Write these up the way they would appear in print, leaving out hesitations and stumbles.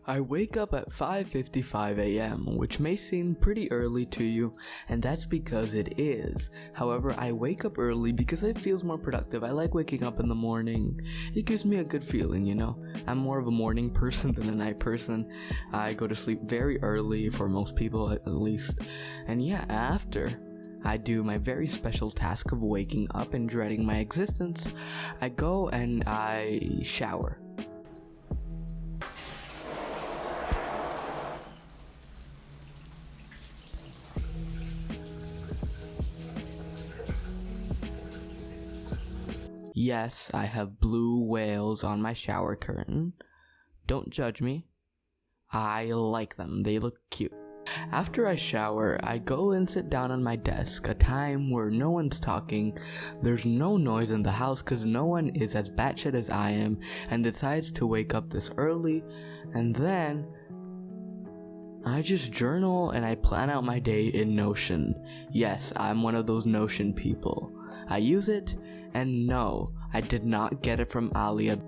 I wake up at 5:55 a.m., which may seem pretty early to you, and that's because it is. However, I wake up early because it feels more productive. I like waking up in the morning. It gives me a good feeling, I'm more of a morning person than a night person. I go to sleep very early, for most people at least. And after I do my very special task of waking up and dreading my existence, I go and I shower. Yes, I have blue whales on my shower curtain. Don't judge me. I like them. They look cute. After I shower, I go and sit down on my desk, a time where no one's talking, there's no noise in the house because no one is as batshit as I am and decides to wake up this early, and then I just journal and I plan out my day in Notion. Yes, I'm one of those Notion people. I use it, and no, I did not get it from Alia.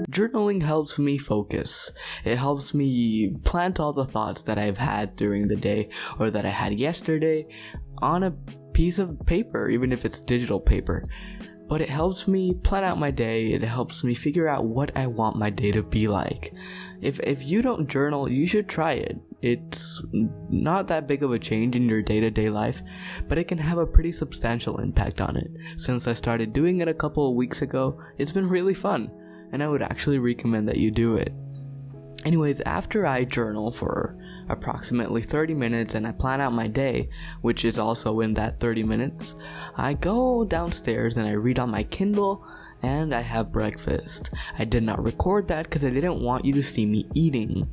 Journaling helps me focus. It helps me plant all the thoughts that I've had during the day or that I had yesterday on a piece of paper, even if it's digital paper. But it helps me plan out my day. It helps me figure out what I want my day to be like. If you don't journal, you should try it. It's not that big of a change in your day-to-day life, but it can have a pretty substantial impact on it. Since I started doing it a couple of weeks ago, it's been really fun. And I would actually recommend that you do it. Anyways, after I journal for approximately 30 minutes and I plan out my day, which is also in that 30 minutes, I go downstairs and I read on my Kindle and I have breakfast. I did not record that because I didn't want you to see me eating.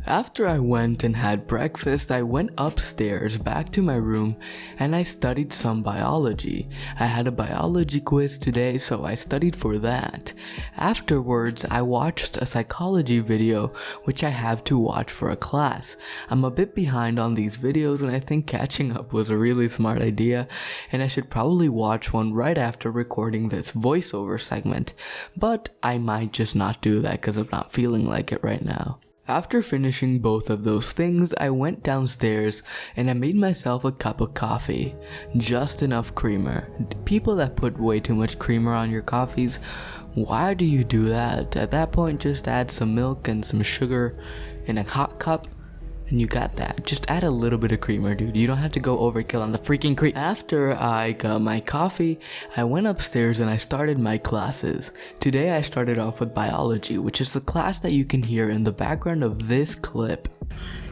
After I went and had breakfast, I went upstairs back to my room and I studied some biology. I had a biology quiz today, so I studied for that. Afterwards, I watched a psychology video, which I have to watch for a class. I'm a bit behind on these videos and I think catching up was a really smart idea, and I should probably watch one right after recording this voiceover segment, but I might just not do that because I'm not feeling like it right now. After finishing both of those things, I went downstairs and I made myself a cup of coffee. Just enough creamer. People that put way too much creamer on your coffees, why do you do that? At that point, just add some milk and some sugar in a hot cup and you got that. Just add a little bit of creamer, dude. You don't have to go overkill on the freaking cream. After I got my coffee, I went upstairs and I started my classes. Today I started off with biology, which is the class that you can hear in the background of this clip.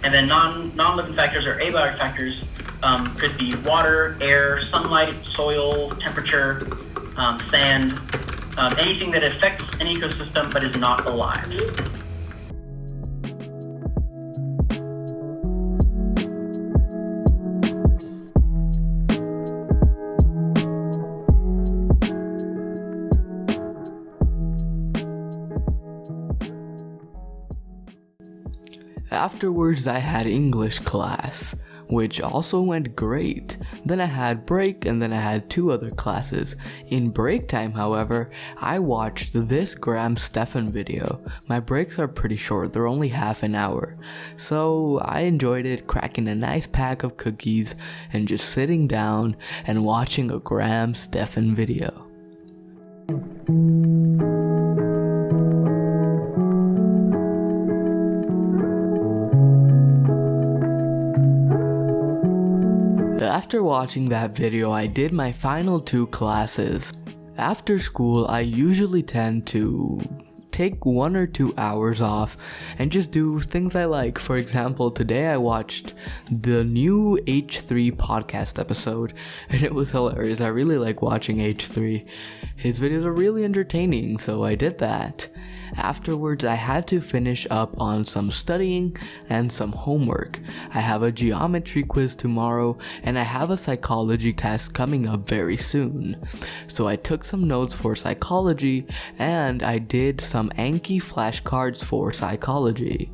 And then non-living factors or abiotic factors could be water, air, sunlight, soil, temperature, sand, anything that affects an ecosystem but is not alive. Afterwards, I had English class, which also went great. Then I had break and then I had 2 other classes. In break time, however, I watched this Graham Stephan video. My breaks are pretty short, they're only half an hour. So I enjoyed it, cracking a nice pack of cookies and just sitting down and watching a Graham Stephan video. After watching that video, I did my final 2 classes. After school, I usually tend to take 1 or 2 hours off and just do things I like. For example, today I watched the new H3 podcast episode and it was hilarious. I really like watching H3. His videos are really entertaining, so I did that. Afterwards, I had to finish up on some studying and some homework. I have a geometry quiz tomorrow, and I have a psychology test coming up very soon. So I took some notes for psychology, and I did some Anki flashcards for psychology.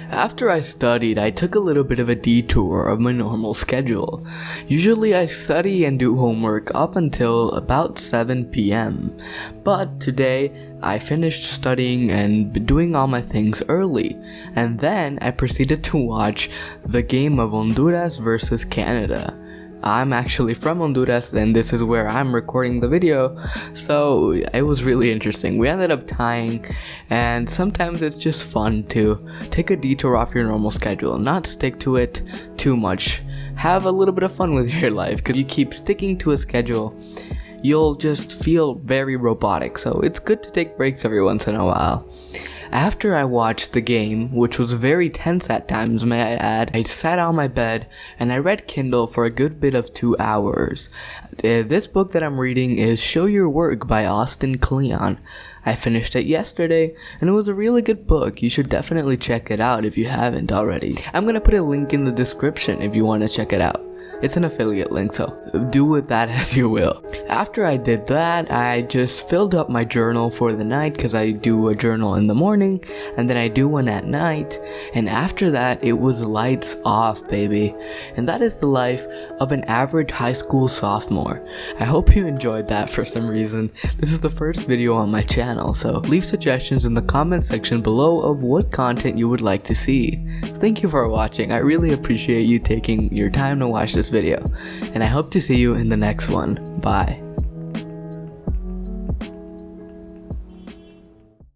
After I studied, I took a little bit of a detour of my normal schedule. Usually I study and do homework up until about 7 p.m. But today, I finished studying and doing all my things early, and then I proceeded to watch the game of Honduras versus Canada. I'm actually from Honduras, and this is where I'm recording the video, so it was really interesting. We ended up tying, and sometimes it's just fun to take a detour off your normal schedule, not stick to it too much. Have a little bit of fun with your life, because you keep sticking to a schedule, you'll just feel very robotic, so it's good to take breaks every once in a while. After I watched the game, which was very tense at times, may I add, I sat on my bed and I read Kindle for a good bit of 2 hours. This book that I'm reading is Show Your Work by Austin Kleon. I finished it yesterday, and it was a really good book. You should definitely check it out if you haven't already. I'm gonna put a link in the description if you want to check it out. It's an affiliate link, so do with that as you will. After I did that, I just filled up my journal for the night, because I do a journal in the morning and then I do one at night, and after that it was lights off, baby. And that is the life of an average high school sophomore. I hope you enjoyed that for some reason. This is the first video on my channel, so leave suggestions in the comment section below of what content you would like to see. Thank you for watching. I really appreciate you taking your time to watch this video, and I hope to see you in the next one. Bye.